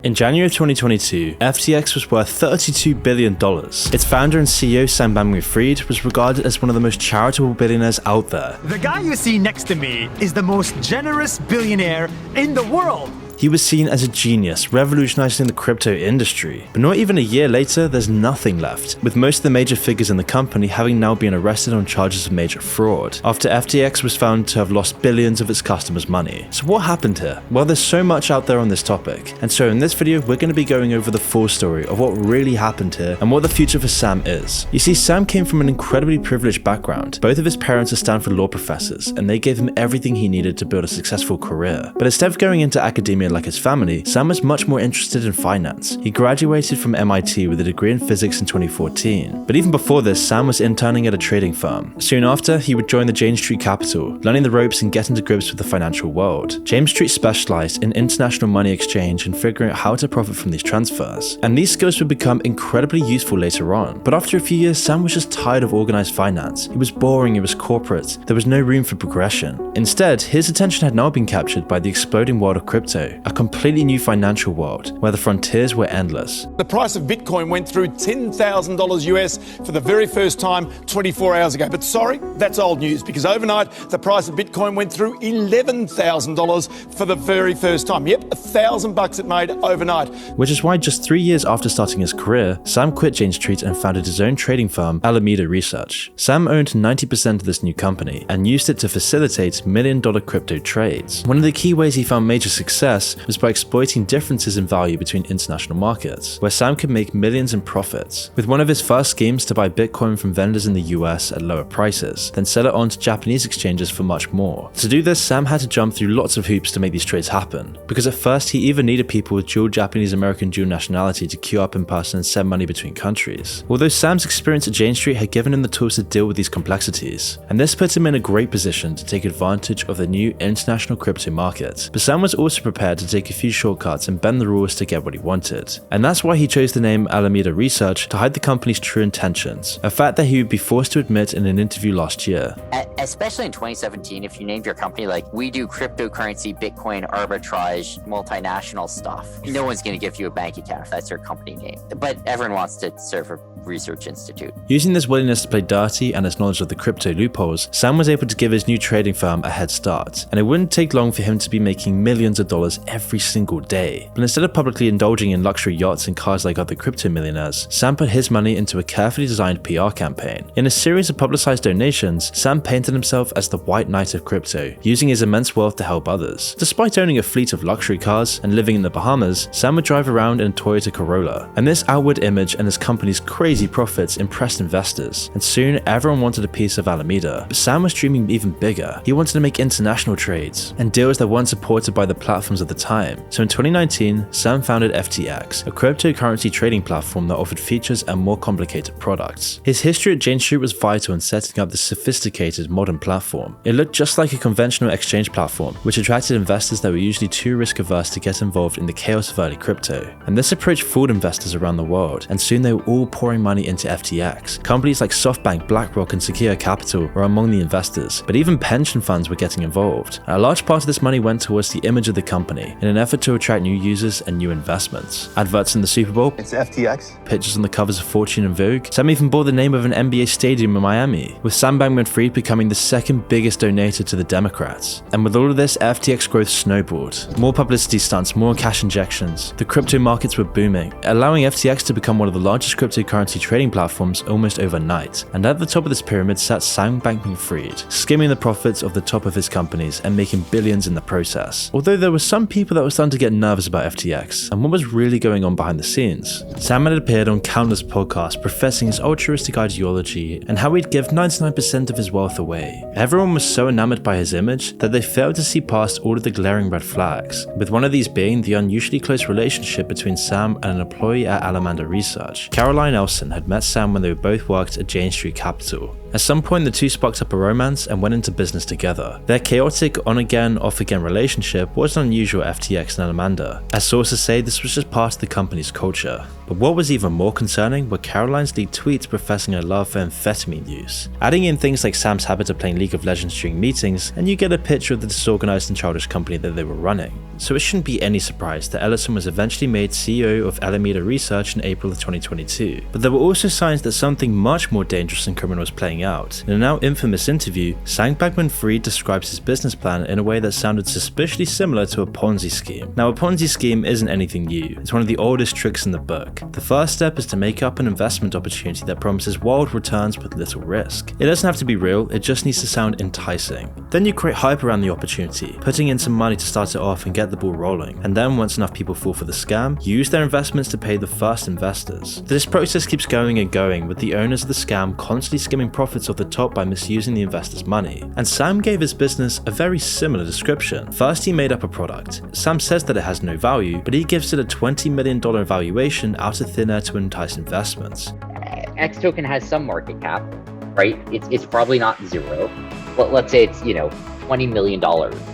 In January of 2022, FTX was worth $32 billion. Its founder and CEO Sam Bankman-Fried was regarded as one of the most charitable billionaires out there. The guy you see next to me is the most generous billionaire in the world. He was seen as a genius, revolutionizing the crypto industry. But not even a year later, there's nothing left, with most of the major figures in the company having now been arrested on charges of major fraud, after FTX was found to have lost billions of its customers' money. So what happened here? Well, there's so much out there on this topic, and so in this video, we're going to be going over the full story of what really happened here and what the future for Sam is. You see, Sam came from an incredibly privileged background. Both of his parents are Stanford law professors, and they gave him everything he needed to build a successful career. But instead of going into academia like his family, Sam was much more interested in finance. He graduated from MIT with a degree in physics in 2014. But even before this, Sam was interning at a trading firm. Soon after, he would join the James Street Capital, learning the ropes and getting to grips with the financial world. James Street specialized in international money exchange and figuring out how to profit from these transfers. And these skills would become incredibly useful later on. But after a few years, Sam was just tired of organized finance. It was boring, it was corporate, there was no room for progression. Instead, his attention had now been captured by the exploding world of crypto, a completely new financial world where the frontiers were endless. The price of Bitcoin went through $10,000 US for the very first time 24 hours ago. But sorry, that's old news, because overnight the price of Bitcoin went through $11,000 for the very first time. Yep, $1,000 it made overnight. Which is why just 3 years after starting his career, Sam quit Jane Street and founded his own trading firm, Alameda Research. Sam owned 90% of this new company and used it to facilitate million-dollar crypto trades. One of the key ways he found major success was by exploiting differences in value between international markets, where Sam could make millions in profits, with one of his first schemes to buy Bitcoin from vendors in the US at lower prices, then sell it on to Japanese exchanges for much more. To do this, Sam had to jump through lots of hoops to make these trades happen, because at first he even needed people with dual Japanese-American dual nationality to queue up in person and send money between countries. Although Sam's experience at Jane Street had given him the tools to deal with these complexities, and this put him in a great position to take advantage of the new international crypto market. But Sam was also prepared to take a few shortcuts and bend the rules to get what he wanted. And that's why he chose the name Alameda Research to hide the company's true intentions, a fact that he would be forced to admit in an interview last year. Especially in 2017, if you named your company like, we do cryptocurrency, Bitcoin, arbitrage, multinational stuff, no one's going to give you a bank account if that's your company name. But everyone wants to serve a research institute. Using this willingness to play dirty and his knowledge of the crypto loopholes, Sam was able to give his new trading firm a head start, and it wouldn't take long for him to be making millions of dollars every single day. But instead of publicly indulging in luxury yachts and cars like other crypto millionaires, Sam put his money into a carefully designed PR campaign. In a series of publicized donations, Sam painted himself as the white knight of crypto, using his immense wealth to help others. Despite owning a fleet of luxury cars and living in the Bahamas, Sam would drive around in a Toyota Corolla. And this outward image and his company's crazy profits impressed investors, and soon everyone wanted a piece of Alameda. But Sam was dreaming even bigger. He wanted to make international trades and deals that weren't supported by the platforms of the time. So in 2019, Sam founded FTX, a cryptocurrency trading platform that offered features and more complicated products. His history at Jane Street was vital in setting up this sophisticated modern platform. It looked just like a conventional exchange platform, which attracted investors that were usually too risk-averse to get involved in the chaos of early crypto. And this approach fooled investors around the world, and soon they were all pouring money into FTX. Companies like SoftBank, BlackRock, and Secure Capital were among the investors, but even pension funds were getting involved. And a large part of this money went towards the image of the company in an effort to attract new users and new investments. Adverts in the Super Bowl, it's FTX. Pictures on the covers of Fortune and Vogue. Sam even bore the name of an NBA stadium in Miami, with Sam Bankman-Fried becoming the second biggest donator to the Democrats. And with all of this, FTX growth snowballed. More publicity stunts, more cash injections. The crypto markets were booming, allowing FTX to become one of the largest cryptocurrency trading platforms almost overnight. And at the top of this pyramid sat Sam Bankman-Fried, skimming the profits of the top of his companies and making billions in the process. Although there were some people that were starting to get nervous about FTX and what was really going on behind the scenes. Sam had appeared on countless podcasts professing his altruistic ideology and how he'd give 99% of his wealth away. Everyone was so enamored by his image that they failed to see past all of the glaring red flags, with one of these being the unusually close relationship between Sam and an employee at Alameda Research. Caroline Elson had met Sam when they both worked at Jane Street Capital. At some point, the two sparked up a romance and went into business together. Their chaotic on-again, off-again relationship wasn't unusual at FTX and Alamanda, as sources say this was just part of the company's culture. But what was even more concerning were Caroline's leaked tweets professing a love for amphetamine use. Adding in things like Sam's habit of playing League of Legends during meetings, and you get a picture of the disorganized and childish company that they were running. So it shouldn't be any surprise that Ellison was eventually made CEO of Alameda Research in April of 2022. But there were also signs that something much more dangerous and criminal was playing out. In a now infamous interview, Sam Bankman-Fried describes his business plan in a way that sounded suspiciously similar to a Ponzi scheme. Now, a Ponzi scheme isn't anything new. It's one of the oldest tricks in the book. The first step is to make up an investment opportunity that promises wild returns with little risk. It doesn't have to be real, it just needs to sound enticing. Then you create hype around the opportunity, putting in some money to start it off and get the ball rolling. And then once enough people fall for the scam, you use their investments to pay the first investors. This process keeps going and going, with the owners of the scam constantly skimming profits off the top by misusing the investors' money. And Sam gave his business a very similar description. First, he made up a product. Sam says that it has no value, but he gives it a $20 million valuation out of thin air to entice investments. X token has some market cap, right? It's probably not zero, but let's say it's, $20 million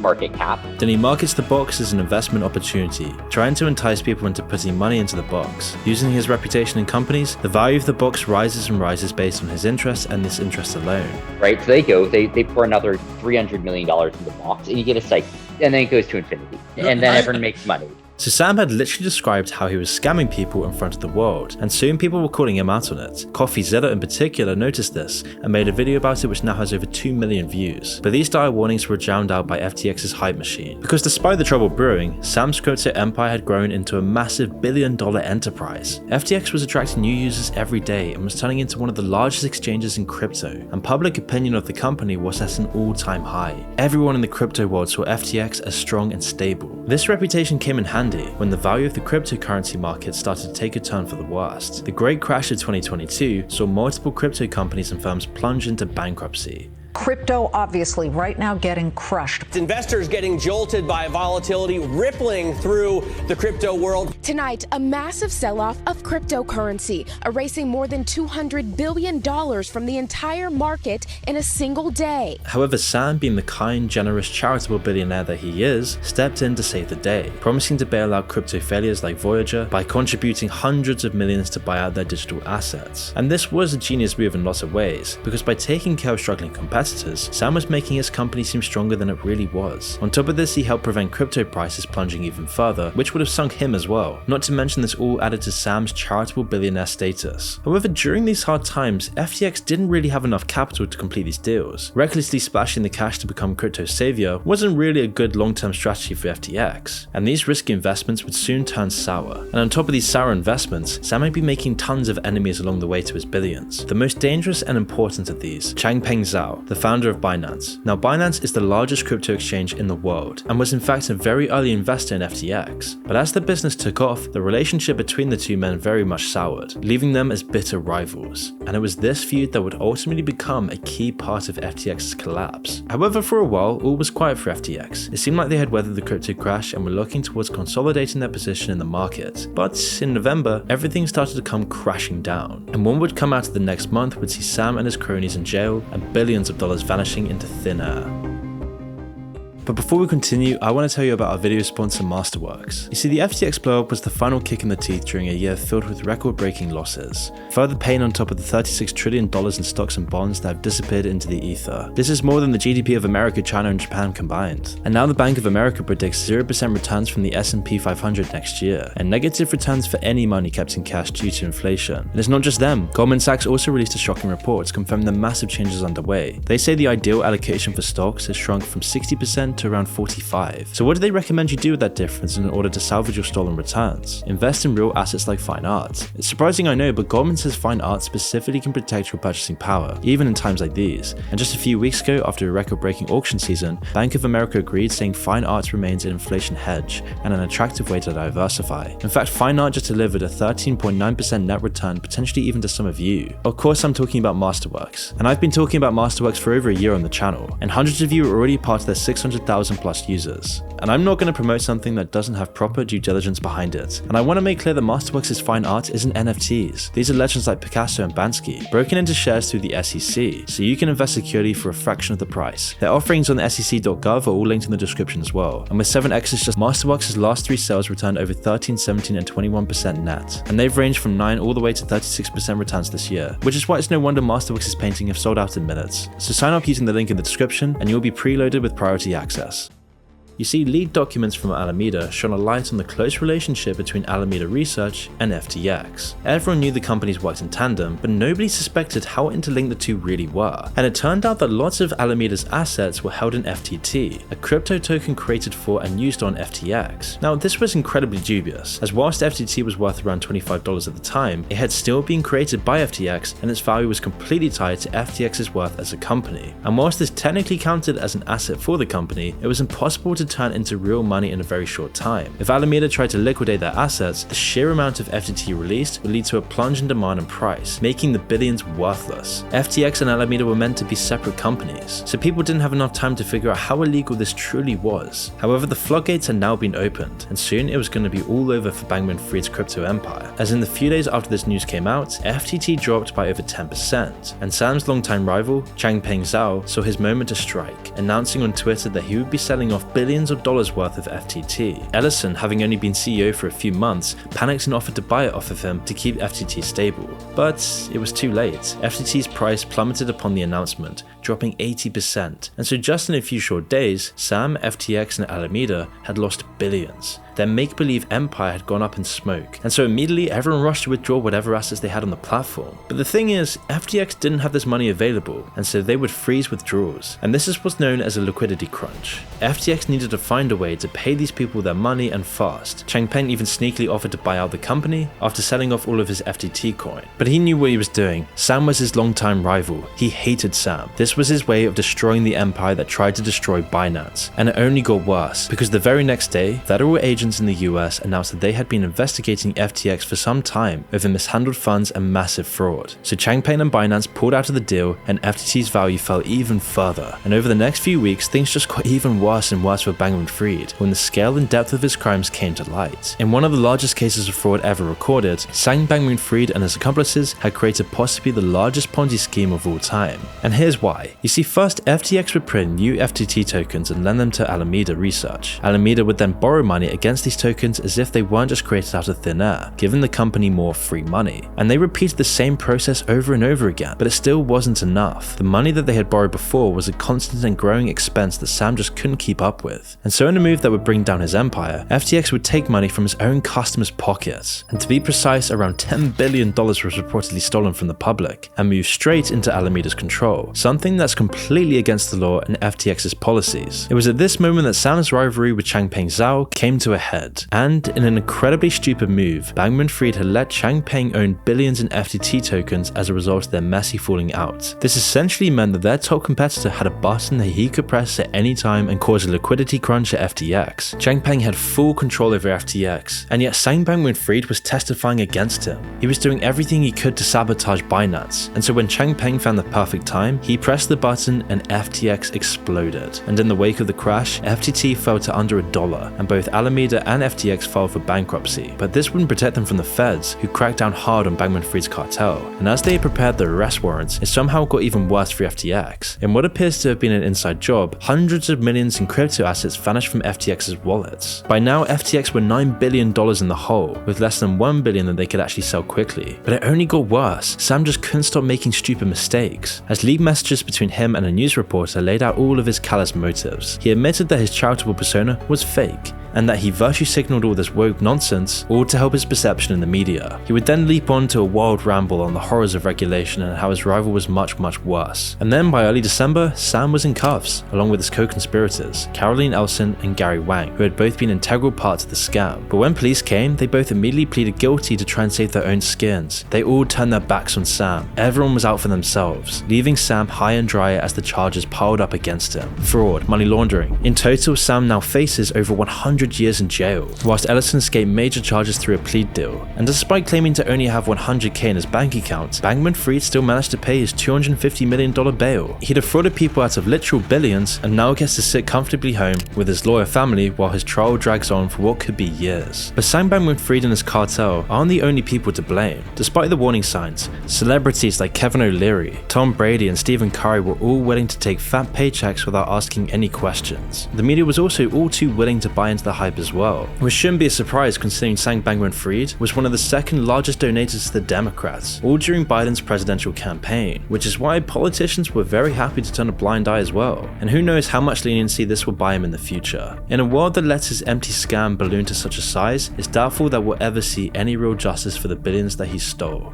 market cap. Then he markets the box as an investment opportunity, trying to entice people into putting money into the box. Using his reputation in companies, the value of the box rises and rises based on his interest and this interest alone. Right, so they pour another $300 million in the box, and you get a cycle, and then it goes to infinity, and then everyone makes money. So Sam had literally described how he was scamming people in front of the world, and soon people were calling him out on it. CoffeeZilla in particular noticed this, and made a video about it which now has over 2 million views. But these dire warnings were drowned out by FTX's hype machine. Because despite the trouble brewing, Sam's crypto empire had grown into a massive billion-dollar enterprise. FTX was attracting new users every day and was turning into one of the largest exchanges in crypto, and public opinion of the company was at an all-time high. Everyone in the crypto world saw FTX as strong and stable. This reputation came in handy when the value of the cryptocurrency market started to take a turn for the worst. The great crash of 2022 saw multiple crypto companies and firms plunge into bankruptcy. Crypto obviously right now getting crushed. Investors getting jolted by volatility rippling through the crypto world. Tonight, a massive sell-off of cryptocurrency, erasing more than $200 billion from the entire market in a single day. However, Sam, being the kind, generous, charitable billionaire that he is, stepped in to save the day, promising to bail out crypto failures like Voyager by contributing hundreds of millions to buy out their digital assets. And this was a genius move in lots of ways, because by taking care of struggling competitors, Sam was making his company seem stronger than it really was. On top of this, he helped prevent crypto prices plunging even further, which would have sunk him as well. Not to mention this all added to Sam's charitable billionaire status. However, during these hard times, FTX didn't really have enough capital to complete these deals. Recklessly splashing the cash to become crypto's savior wasn't really a good long-term strategy for FTX, and these risky investments would soon turn sour. And on top of these sour investments, Sam might be making tons of enemies along the way to his billions. The most dangerous and important of these, Changpeng Zhao, the founder of Binance. Now, Binance is the largest crypto exchange in the world, and was in fact a very early investor in FTX. But as the business took off, the relationship between the two men very much soured, leaving them as bitter rivals. And it was this feud that would ultimately become a key part of FTX's collapse. However, for a while, all was quiet for FTX. It seemed like they had weathered the crypto crash and were looking towards consolidating their position in the market. But in November, everything started to come crashing down. And one would come out of the next month would see Sam and his cronies in jail and billions of dollars vanishing into thin air. But before we continue, I want to tell you about our video sponsor Masterworks. You see, the FTX blowup was the final kick in the teeth during a year filled with record-breaking losses. Further pain on top of the $36 trillion in stocks and bonds that have disappeared into the ether. This is more than the GDP of America, China, and Japan combined. And now the Bank of America predicts 0% returns from the S&P 500 next year, and negative returns for any money kept in cash due to inflation. And it's not just them. Goldman Sachs also released a shocking report confirming the massive changes underway. They say the ideal allocation for stocks has shrunk from 60% to around 45. So what do they recommend you do with that difference in order to salvage your stolen returns? Invest in real assets like fine art. It's surprising, I know, but Goldman says fine art specifically can protect your purchasing power, even in times like these. And just a few weeks ago, after a record-breaking auction season, Bank of America agreed, saying fine art remains an inflation hedge and an attractive way to diversify. In fact, fine art just delivered a 13.9% net return, potentially even to some of you. Of course, I'm talking about Masterworks. And I've been talking about Masterworks for over a year on the channel, and hundreds of you are already part of their $600 100,000 plus users. And I'm not going to promote something that doesn't have proper due diligence behind it. And I want to make clear that Masterworks' fine art isn't NFTs. These are legends like Picasso and Banksy, broken into shares through the SEC, so you can invest securely for a fraction of the price. Their offerings on the SEC.gov are all linked in the description as well. And with 7x's just Masterworks' last 3 sales returned over 13, 17, and 21% net. And they've ranged from 9 all the way to 36% returns this year, which is why it's no wonder Masterworks' painting have sold out in minutes. So sign up using the link in the description and you'll be preloaded with priority access. You see, leaked documents from Alameda shone a light on the close relationship between Alameda Research and FTX. Everyone knew the companies worked in tandem, but nobody suspected how interlinked the two really were. And it turned out that lots of Alameda's assets were held in FTT, a crypto token created for and used on FTX. Now, this was incredibly dubious, as whilst FTT was worth around $25 at the time, it had still been created by FTX and its value was completely tied to FTX's worth as a company. And whilst this technically counted as an asset for the company, it was impossible to turn into real money in a very short time. If Alameda tried to liquidate their assets, the sheer amount of FTT released would lead to a plunge in demand and price, making the billions worthless. FTX and Alameda were meant to be separate companies, so people didn't have enough time to figure out how illegal this truly was. However, the floodgates had now been opened, and soon it was going to be all over for Bankman-Fried's crypto empire. As in the few days after this news came out, FTT dropped by over 10%, and Sam's longtime rival, Changpeng Zhao, saw his moment to strike, announcing on Twitter that he would be selling off billions of dollars worth of FTT. Ellison, having only been CEO for a few months, panicked and offered to buy it off of him to keep FTT stable. But it was too late. FTT's price plummeted upon the announcement, dropping 80%. And so just in a few short days, Sam, FTX, and Alameda had lost billions. Their make-believe empire had gone up in smoke, and so immediately everyone rushed to withdraw whatever assets they had on the platform. But the thing is, FTX didn't have this money available, and so they would freeze withdrawals, and this is what's known as a liquidity crunch. FTX needed to find a way to pay these people their money and fast. Changpeng even sneakily offered to buy out the company after selling off all of his FTT coin. But he knew what he was doing. Sam was his longtime rival. He hated Sam. This was his way of destroying the empire that tried to destroy Binance, and it only got worse, because the very next day, federal agents in the US announced that they had been investigating FTX for some time over mishandled funds and massive fraud. So Changpeng and Binance pulled out of the deal and FTT's value fell even further. And over the next few weeks, things just got even worse and worse for Bankman-Fried when the scale and depth of his crimes came to light. In one of the largest cases of fraud ever recorded, Sam Bankman-Fried and his accomplices had created possibly the largest Ponzi scheme of all time. And here's why. You see, first, FTX would print new FTT tokens and lend them to Alameda Research. Alameda would then borrow money against these tokens as if they weren't just created out of thin air, giving the company more free money. And they repeated the same process over and over again, but it still wasn't enough. The money that they had borrowed before was a constant and growing expense that Sam just couldn't keep up with. And so in a move that would bring down his empire, FTX would take money from his own customers' pockets. And to be precise, around $10 billion was reportedly stolen from the public and moved straight into Alameda's control, something that's completely against the law and FTX's policies. It was at this moment that Sam's rivalry with Changpeng Zhao came to a head, and in an incredibly stupid move, Bankman-Fried had let Changpeng own billions in FTT tokens as a result of their messy falling out. This essentially meant that their top competitor had a button that he could press at any time and cause a liquidity crunch at FTX. Changpeng had full control over FTX, and yet Sam Bankman-Fried was testifying against him. He was doing everything he could to sabotage Binance, and so when Changpeng found the perfect time, he pressed the button and FTX exploded. And in the wake of the crash, FTT fell to under $1, and both Alameda and FTX filed for bankruptcy. But this wouldn't protect them from the feds, who cracked down hard on Bankman-Fried's cartel. And as they prepared their arrest warrants, it somehow got even worse for FTX. In what appears to have been an inside job, hundreds of millions in crypto assets vanished from FTX's wallets. By now, FTX were $9 billion in the hole, with less than $1 billion that they could actually sell quickly. But it only got worse. Sam just couldn't stop making stupid mistakes. As leaked messages between him and a news reporter laid out all of his callous motives, he admitted that his charitable persona was fake, and that he virtue signaled all this woke nonsense, all to help his perception in the media. He would then leap on to a wild ramble on the horrors of regulation and how his rival was much worse. And then by early December, Sam was in cuffs, along with his co-conspirators, Caroline Elson and Gary Wang, who had both been integral parts of the scam. But when police came, they both immediately pleaded guilty to try and save their own skins. They all turned their backs on Sam. Everyone was out for themselves, leaving Sam high and dry as the charges piled up against him. Fraud, money laundering. In total, Sam now faces over 100 100 years in jail, whilst Ellison escaped major charges through a plea deal. And despite claiming to only have $100K in his bank account, Bankman-Fried still managed to pay his $250 million bail. He defrauded people out of literal billions and now gets to sit comfortably home with his lawyer family while his trial drags on for what could be years. But Sam Bankman-Fried and his cartel aren't the only people to blame. Despite the warning signs, celebrities like Kevin O'Leary, Tom Brady and Stephen Curry were all willing to take fat paychecks without asking any questions. The media was also all too willing to buy into the hype as well, which shouldn't be a surprise considering Sam Bankman-Fried was one of the second largest donors to the Democrats, all during Biden's presidential campaign, which is why politicians were very happy to turn a blind eye as well. And who knows how much leniency this will buy him in the future. In a world that lets his empty scam balloon to such a size, it's doubtful that we'll ever see any real justice for the billions that he stole.